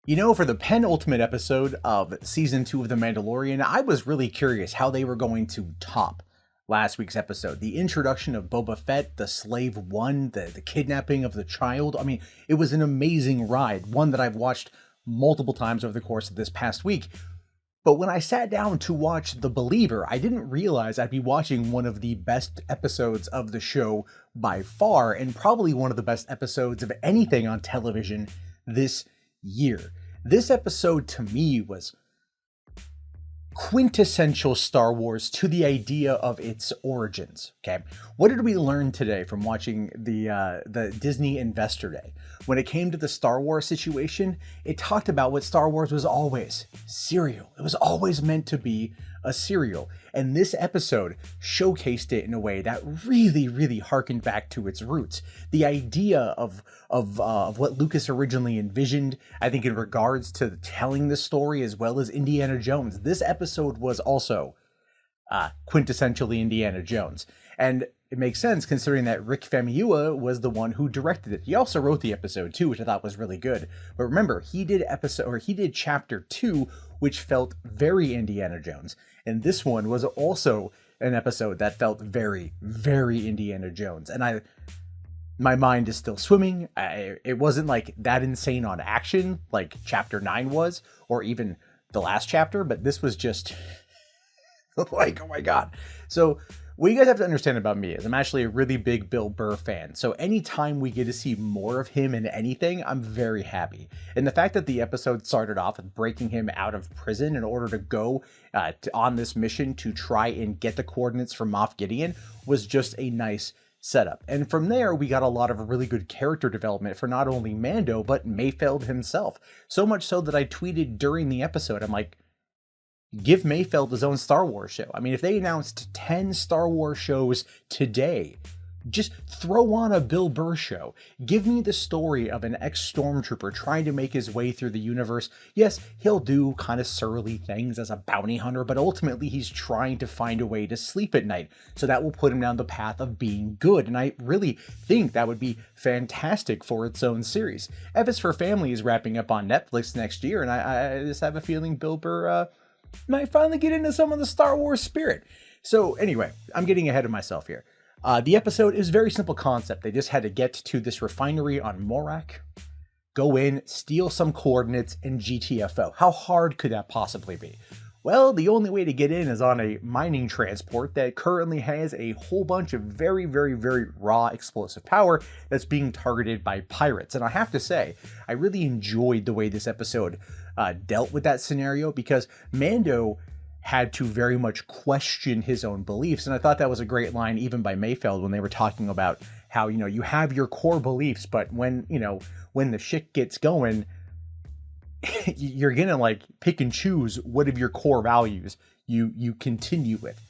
You know, for the penultimate episode of season 2 of The Mandalorian, I was really curious how they were going to top last week's episode. The introduction of Boba Fett, the Slave One, the kidnapping of the child. I mean, it was an amazing ride, one that I've watched multiple times over the course of this past week. But when I sat down to watch The Believer, I didn't realize I'd be watching one of the best episodes of the show by far, and probably one of the best episodes of anything on television this year. This episode to me was quintessential Star Wars to the idea of its origins. Okay, what did we learn today from watching the Disney Investor Day? When it came to the Star Wars situation, it talked about what Star Wars was always: serial. It was always meant to be a serial, and this episode showcased it in a way that really harkened back to its roots. The idea of what Lucas originally envisioned, I think, in regards to telling the story as well as Indiana Jones. This episode was also quintessentially Indiana Jones, and it makes sense considering that Rick Famuyiwa was the one who directed it. He also wrote the episode too, which I thought was really good. But remember, he did chapter 2, which felt very Indiana Jones, and this one was also an episode that felt very Indiana Jones. And my mind is still swimming. It wasn't like that insane on action like chapter 9 was, or even the last chapter, but this was just like, oh my god. So what you guys have to understand about me is I'm actually a really big Bill Burr fan. So anytime we get to see more of him in anything, I'm very happy. And the fact that the episode started off with breaking him out of prison in order to go on this mission to try and get the coordinates from Moff Gideon was just a nice setup. And from there, we got a lot of really good character development for not only Mando, but Mayfield himself. So much so that I tweeted during the episode, I'm like, give Mayfield his own Star Wars show. I mean, if they announced 10 Star Wars shows today, just throw on a Bill Burr show. Give me the story of an ex-stormtrooper trying to make his way through the universe. Yes, he'll do kind of surly things as a bounty hunter, but ultimately he's trying to find a way to sleep at night. So that will put him down the path of being good. And I really think that would be fantastic for its own series. F is for Family is wrapping up on Netflix next year, and I just have a feeling Bill Burr might finally get into some of the Star Wars spirit. So anyway, I'm getting ahead of myself here. The episode is very simple concept. They just had to get to this refinery on Morak, go in, steal some coordinates, and GTFO. How hard could that possibly be? Well, the only way to get in is on a mining transport that currently has a whole bunch of very raw explosive power that's being targeted by pirates. And I have to say, I really enjoyed the way this episode dealt with that scenario, because Mando had to very much question his own beliefs. And I thought that was a great line even by Mayfield when they were talking about how, you have your core beliefs, but when the shit gets going, you're gonna like pick and choose what of your core values you continue with,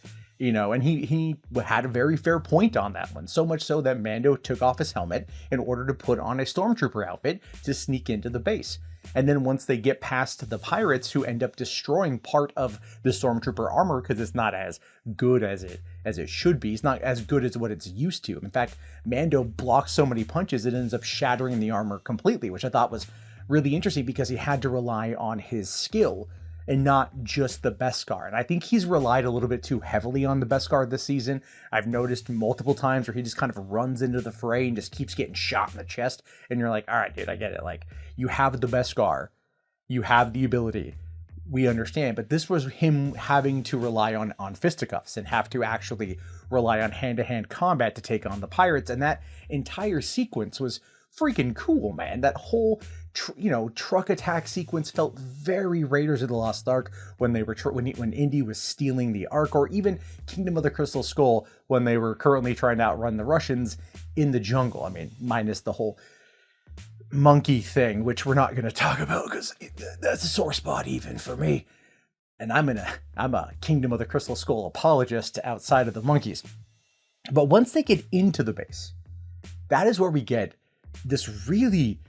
and he had a very fair point on that one. So much so that Mando took off his helmet in order to put on a stormtrooper outfit to sneak into the base. And then once they get past the pirates, who end up destroying part of the stormtrooper armor because it's not as good as it should be. It's not as good as what it's used to. In fact, Mando blocks so many punches it ends up shattering the armor completely, which I thought was really interesting because he had to rely on his skill and not just the Beskar. And I think he's relied a little bit too heavily on the Beskar this season. I've noticed multiple times where he just kind of runs into the fray and just keeps getting shot in the chest. And you're like, all right, dude, I get it. Like, you have the Beskar, you have the ability, we understand. But this was him having to rely on fisticuffs and have to actually rely on hand-to-hand combat to take on the pirates. And that entire sequence was freaking cool, man. That whole truck attack sequence felt very Raiders of the Lost Ark when they were when Indy was stealing the Ark, or even Kingdom of the Crystal Skull when they were currently trying to outrun the Russians in the jungle. I mean, minus the whole monkey thing, which we're not going to talk about because that's a sore spot even for me. And I'm a Kingdom of the Crystal Skull apologist outside of the monkeys. But once they get into the base, that is where we get this really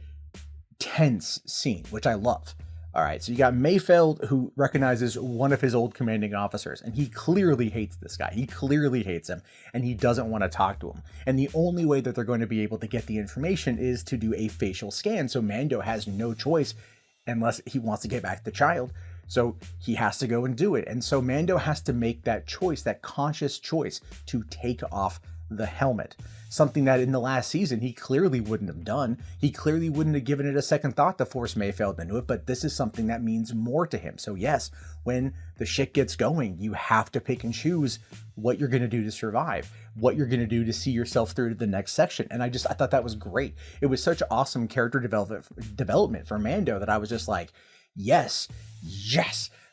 tense scene, which I love. All right, so you got Mayfield, who recognizes one of his old commanding officers, and he clearly hates this guy. He clearly hates him, and he doesn't want to talk to him. And the only way that they're going to be able to get the information is to do a facial scan, so Mando has no choice unless he wants to get back the child. So he has to go and do it. And so Mando has to make that choice, that conscious choice to take off the helmet. Something that in the last season he clearly wouldn't have done. He clearly wouldn't have given it a second thought to force Mayfield into it, but this is something that means more to him. So yes, when the shit gets going, you have to pick and choose what you're going to do to survive, what you're going to do to see yourself through to the next section. And I thought that was great. It was such awesome character development for Mando that I was just like, yes,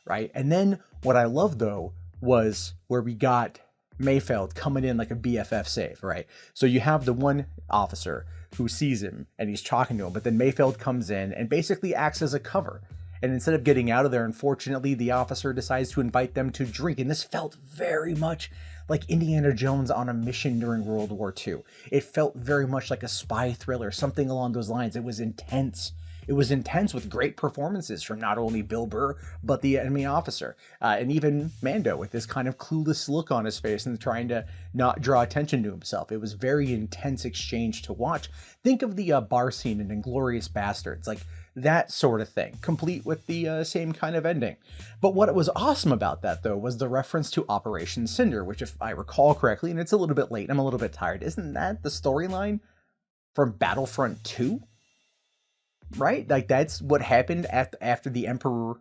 right? And then what I loved though was where we got Mayfield coming in like a BFF save, right? So you have the one officer who sees him and he's talking to him, but then Mayfield comes in and basically acts as a cover. And instead of getting out of there, unfortunately, the officer decides to invite them to drink. And this felt very much like Indiana Jones on a mission during World War II. It felt very much like a spy thriller, something along those lines. It was intense. It was intense with great performances from not only Bill Burr, but the enemy officer, and even Mando with this kind of clueless look on his face and trying to not draw attention to himself. It was very intense exchange to watch. Think of the bar scene in Inglourious Basterds, like that sort of thing, complete with the same kind of ending. But what was awesome about that, though, was the reference to Operation Cinder, which, if I recall correctly, and it's a little bit late, I'm a little bit tired, isn't that the storyline from Battlefront 2? Right? Like, that's what happened after the Emperor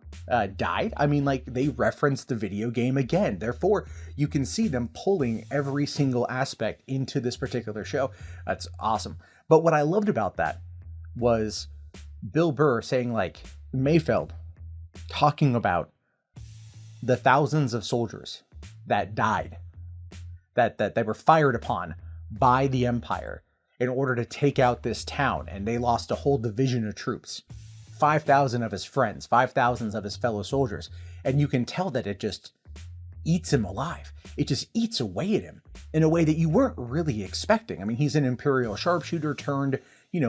died. I mean, like, they referenced the video game again. Therefore, you can see them pulling every single aspect into this particular show. That's awesome. But what I loved about that was Bill Burr saying, like, Mayfield talking about the thousands of soldiers that died, that they were fired upon by the Empire in order to take out this town, and they lost a whole division of troops, 5,000 of his friends, 5,000 of his fellow soldiers, and you can tell that it just eats him alive. It just eats away at him in a way that you weren't really expecting. I mean, he's an Imperial sharpshooter turned,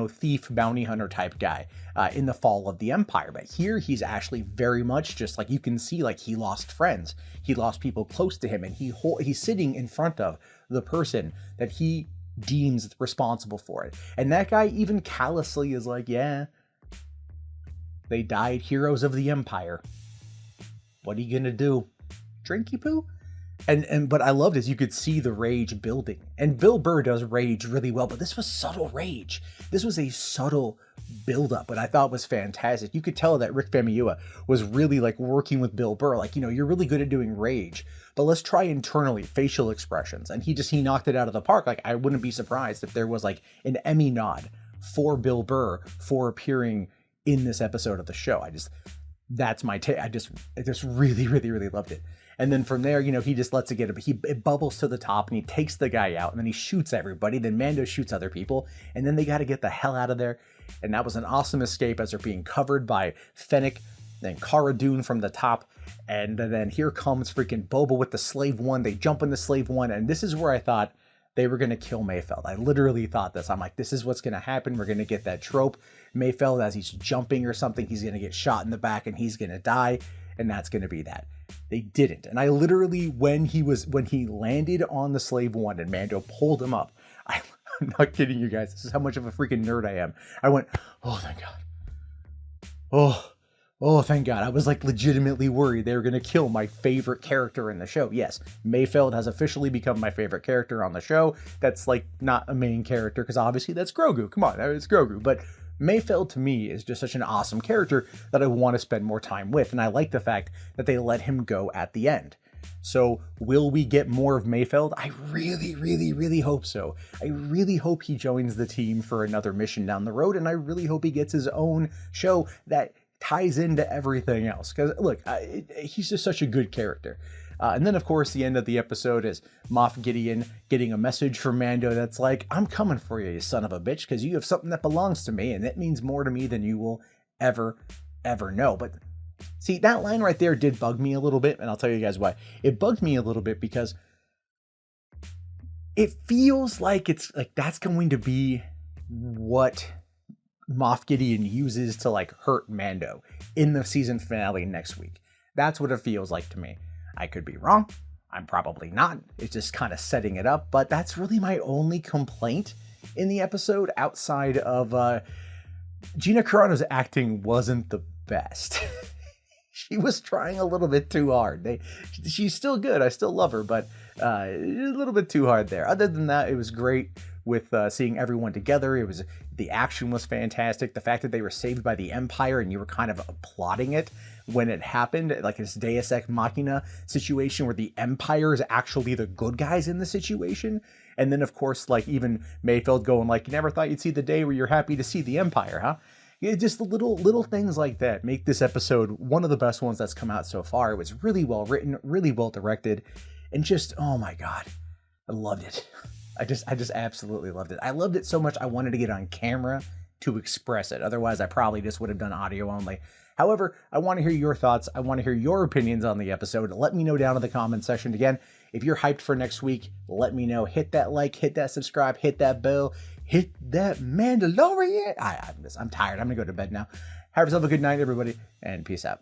thief, bounty hunter type guy in the fall of the Empire. But here he's actually very much just like, you can see, like, he lost friends. He lost people close to him, and he's sitting in front of the person that he deems responsible for it. And that guy even callously is like, yeah, they died heroes of the Empire. What are you gonna do? Drinky poo? And but I loved is you could see the rage building. And Bill Burr does rage really well, but this was subtle rage. This was a subtle buildup, but I thought was fantastic. You could tell that Rick Famuyiwa was really like working with Bill Burr. Like, you're really good at doing rage, but let's try internally facial expressions. And he knocked it out of the park. Like, I wouldn't be surprised if there was like an Emmy nod for Bill Burr for appearing in this episode of the show. That's my take. I just really, really, really loved it. And then from there, he just lets it get it bubbles to the top and he takes the guy out and then he shoots everybody. Then Mando shoots other people and then they got to get the hell out of there. And that was an awesome escape as they're being covered by Fennec and Cara Dune from the top. And then here comes freaking Boba with the Slave One. They jump in the Slave One. And this is where I thought they were going to kill Mayfield. I literally thought this. I'm like, this is what's going to happen. We're going to get that trope. Mayfield, as he's jumping or something, he's going to get shot in the back and he's going to die. And that's going to be that. They didn't. And I literally, when he landed on the Slave One and Mando pulled him up, I'm not kidding you guys. This is how much of a freaking nerd I am. I went, oh, thank God. Oh, thank God. I was like legitimately worried they were going to kill my favorite character in the show. Yes, Mayfield has officially become my favorite character on the show. That's like not a main character because obviously that's Grogu. Come on, it's Grogu. But Mayfield to me is just such an awesome character that I want to spend more time with. And I like the fact that they let him go at the end. So will we get more of Mayfield? I really, really, really hope so. I really hope he joins the team for another mission down the road. And I really hope he gets his own show that ties into everything else. Because look, he's just such a good character. And then, of course, the end of the episode is Moff Gideon getting a message from Mando that's like, I'm coming for you, you son of a bitch, because you have something that belongs to me, and it means more to me than you will ever know. But see, that line right there did bug me a little bit, and I'll tell you guys why. It bugged me a little bit because it feels like it's like that's going to be what Moff Gideon uses to like hurt Mando in the season finale next week. That's what it feels like to me. I could be wrong. I'm probably not. It's just kind of setting it up, but that's really my only complaint in the episode outside of Gina Carano's acting wasn't the best. She was trying a little bit too hard. She's still good. I still love her, but a little bit too hard there. Other than that, it was great with seeing everyone together. The action was fantastic. The fact that they were saved by the Empire and you were kind of applauding it when it happened, like this Deus Ex Machina situation where the Empire is actually the good guys in the situation. And then, of course, like even Mayfield going like, you never thought you'd see the day where you're happy to see the Empire, huh? Just the little things like that make this episode one of the best ones that's come out so far. It was really well written, really well directed, and just, oh my God, I loved it. I just absolutely loved it. I loved it so much I wanted to get on camera to express it. Otherwise, I probably just would have done audio only. However, I want to hear your thoughts. I want to hear your opinions on the episode. Let me know down in the comment section. Again, if you're hyped for next week, let me know. Hit that like, hit that subscribe, hit that bell, hit that Mandalorian. I'm tired. I'm going to go to bed now. Have yourself a good night, everybody, and peace out.